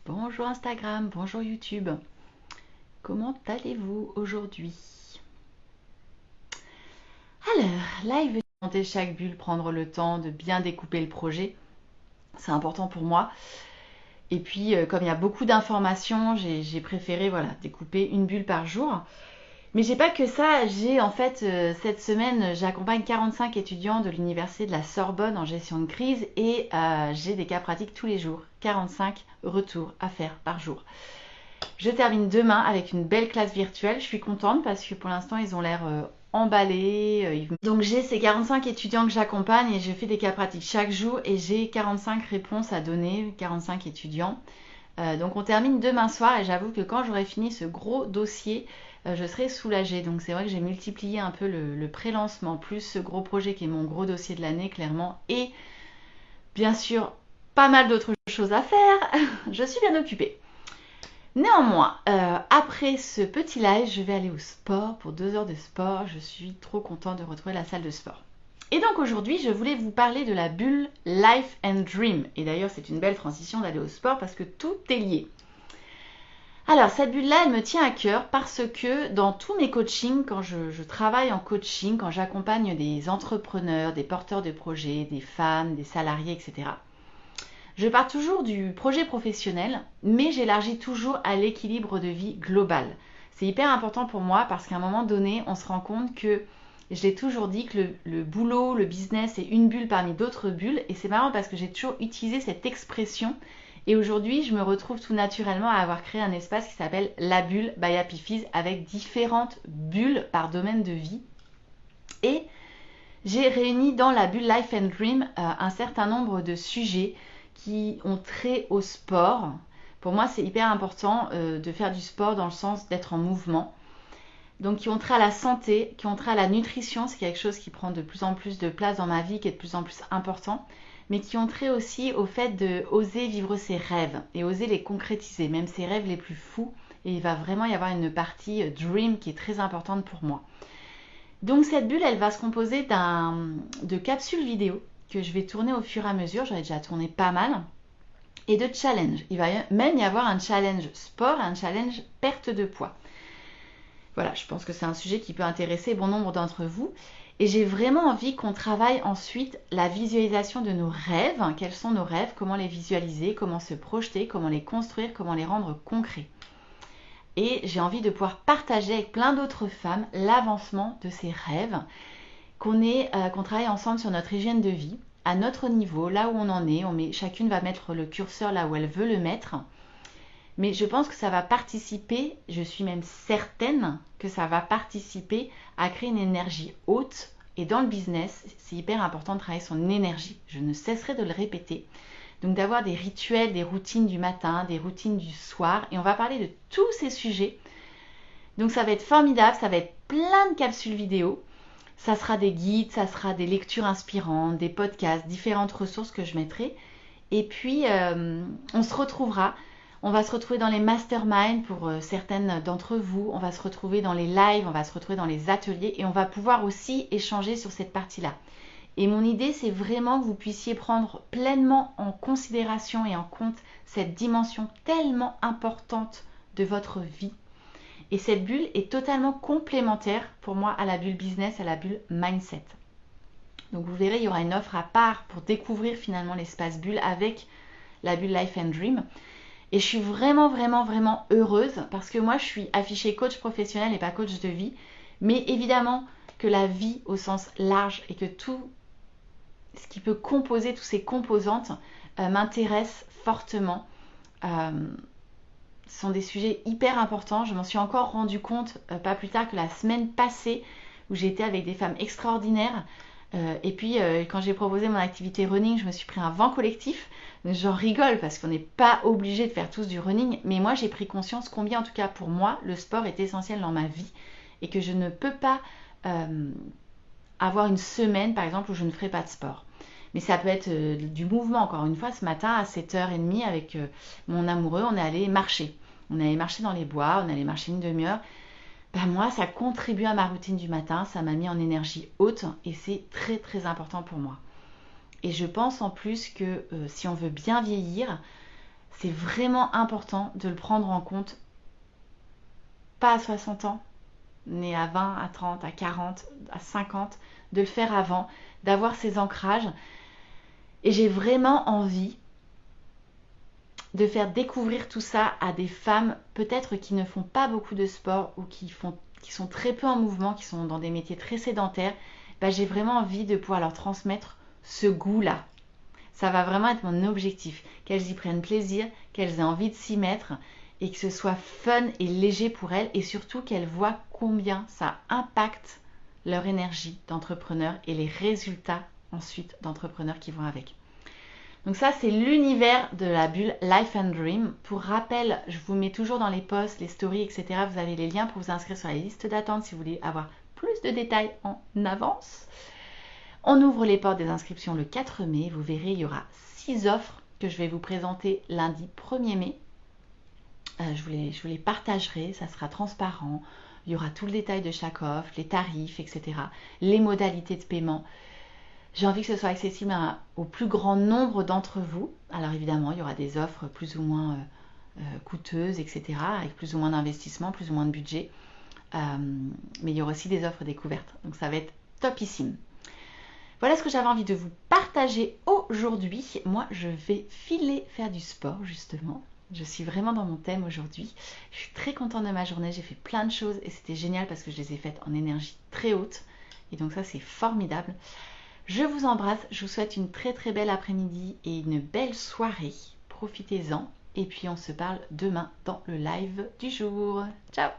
Bonjour Instagram, bonjour YouTube. Comment allez-vous aujourd'hui? Alors, là il veut monter chaque bulle, prendre le temps de bien découper le projet. C'est important pour moi. Et puis, comme il y a beaucoup d'informations, j'ai préféré découper une bulle par jour. Mais j'ai pas que ça, j'ai en fait cette semaine, j'accompagne 45 étudiants de l'université de la Sorbonne en gestion de crise et j'ai des cas pratiques tous les jours, 45 retours à faire par jour. Je termine demain avec une belle classe virtuelle, je suis contente parce que pour l'instant ils ont l'air emballés. Donc j'ai ces 45 étudiants que j'accompagne et je fais des cas pratiques chaque jour et j'ai 45 réponses à donner, 45 étudiants. Donc on termine demain soir et j'avoue que quand j'aurai fini ce gros dossier, je serai soulagée. Donc c'est vrai que j'ai multiplié un peu le pré-lancement, plus ce gros projet qui est mon gros dossier de l'année clairement. Et bien sûr, pas mal d'autres choses à faire. Je suis bien occupée. Néanmoins, après ce petit live, je vais aller au sport pour 2 heures de sport. Je suis trop contente de retrouver la salle de sport. Et donc aujourd'hui, je voulais vous parler de la bulle Life and Dream. Et d'ailleurs, c'est une belle transition d'aller au sport parce que tout est lié. Alors, cette bulle-là, elle me tient à cœur parce que dans tous mes coachings, quand je travaille en coaching, quand j'accompagne des entrepreneurs, des porteurs de projets, des femmes, des salariés, etc., je pars toujours du projet professionnel, mais j'élargis toujours à l'équilibre de vie global. C'est hyper important pour moi parce qu'à un moment donné, on se rend compte que, je l'ai toujours dit, que le boulot, le business est une bulle parmi d'autres bulles. Et c'est marrant parce que j'ai toujours utilisé cette expression. Et aujourd'hui, je me retrouve tout naturellement à avoir créé un espace qui s'appelle La Bulle by Happy Fizz avec différentes bulles par domaine de vie. Et j'ai réuni dans la bulle Life and Dream un certain nombre de sujets qui ont trait au sport. Pour moi, c'est hyper important de faire du sport dans le sens d'être en mouvement. Donc, qui ont trait à la santé, qui ont trait à la nutrition, c'est quelque chose qui prend de plus en plus de place dans ma vie, qui est de plus en plus important, mais qui ont trait aussi au fait de oser vivre ses rêves et oser les concrétiser, même ses rêves les plus fous. Et il va vraiment y avoir une partie dream qui est très importante pour moi. Donc cette bulle, elle va se composer de capsules vidéo que je vais tourner au fur et à mesure. J'en ai déjà tourné pas mal. Et de challenge. Il va même y avoir un challenge sport et un challenge perte de poids. Voilà, je pense que c'est un sujet qui peut intéresser bon nombre d'entre vous. Et j'ai vraiment envie qu'on travaille ensuite la visualisation de nos rêves. Quels sont nos rêves? Comment les visualiser? Comment se projeter? Comment les construire? Comment les rendre concrets? Et j'ai envie de pouvoir partager avec plein d'autres femmes l'avancement de ces rêves, qu'on travaille ensemble sur notre hygiène de vie, à notre niveau, là où on en est. Chacune va mettre le curseur là où elle veut le mettre. Mais je pense que ça va participer, je suis même certaine que ça va participer à créer une énergie haute. Et dans le business, c'est hyper important de travailler son énergie. Je ne cesserai de le répéter. Donc d'avoir des rituels, des routines du matin, des routines du soir. Et on va parler de tous ces sujets. Donc ça va être formidable, ça va être plein de capsules vidéo. Ça sera des guides, ça sera des lectures inspirantes, des podcasts, différentes ressources que je mettrai. Et puis, on se retrouvera. On va se retrouver dans les masterminds pour certaines d'entre vous. On va se retrouver dans les lives, on va se retrouver dans les ateliers. Et on va pouvoir aussi échanger sur cette partie-là. Et mon idée, c'est vraiment que vous puissiez prendre pleinement en considération et en compte cette dimension tellement importante de votre vie. Et cette bulle est totalement complémentaire pour moi à la bulle business, à la bulle mindset. Donc vous verrez, il y aura une offre à part pour découvrir finalement l'espace bulle avec la bulle Life and Dream. Et je suis vraiment, vraiment, vraiment heureuse parce que moi, je suis affichée coach professionnel et pas coach de vie. Mais évidemment que la vie au sens large et que tout ce qui peut composer, toutes ces composantes, m'intéresse fortement. Ce sont des sujets hyper importants. Je m'en suis encore rendu compte pas plus tard que la semaine passée où j'ai été avec des femmes extraordinaires. Et puis quand j'ai proposé mon activité running, je me suis pris un vent collectif. J'en rigole parce qu'on n'est pas obligé de faire tous du running. Mais moi j'ai pris conscience combien en tout cas pour moi le sport est essentiel dans ma vie. Et que je ne peux pas avoir une semaine par exemple où je ne ferai pas de sport. Mais ça peut être du mouvement. Encore une fois, ce matin à 7h30 avec mon amoureux, on est allé marcher. On allait marcher dans les bois, on allait marcher une demi-heure. Ben moi, ça contribue à ma routine du matin, ça m'a mis en énergie haute et c'est très très important pour moi. Et je pense en plus que si on veut bien vieillir, c'est vraiment important de le prendre en compte, pas à 60 ans, mais à 20, à 30, à 40, à 50, de le faire avant, d'avoir ces ancrages. Et j'ai vraiment envie de faire découvrir tout ça à des femmes peut-être qui ne font pas beaucoup de sport ou qui sont très peu en mouvement, qui sont dans des métiers très sédentaires. J'ai vraiment envie de pouvoir leur transmettre ce goût-là. Ça va vraiment être mon objectif, qu'elles y prennent plaisir, qu'elles aient envie de s'y mettre et que ce soit fun et léger pour elles et surtout qu'elles voient combien ça impacte leur énergie d'entrepreneur et les résultats ensuite d'entrepreneurs qui vont avec. Donc ça, c'est l'univers de la bulle Life and Dream. Pour rappel, je vous mets toujours dans les posts, les stories, etc. Vous avez les liens pour vous inscrire sur la liste d'attente si vous voulez avoir plus de détails en avance. On ouvre les portes des inscriptions le 4 mai. Vous verrez, il y aura 6 offres que je vais vous présenter lundi 1er mai. Je vous les partagerai, ça sera transparent. Il y aura tout le détail de chaque offre, les tarifs, etc. Les modalités de paiement. J'ai envie que ce soit accessible au plus grand nombre d'entre vous. Alors évidemment, il y aura des offres plus ou moins coûteuses, etc. Avec plus ou moins d'investissement, plus ou moins de budget. Mais il y aura aussi des offres découvertes. Donc ça va être topissime. Voilà ce que j'avais envie de vous partager aujourd'hui. Moi, je vais filer faire du sport, justement. Je suis vraiment dans mon thème aujourd'hui. Je suis très contente de ma journée. J'ai fait plein de choses et c'était génial parce que je les ai faites en énergie très haute. Et donc ça, c'est formidable. Je vous embrasse. Je vous souhaite une très très belle après-midi et une belle soirée. Profitez-en. Et puis, on se parle demain dans le live du jour. Ciao!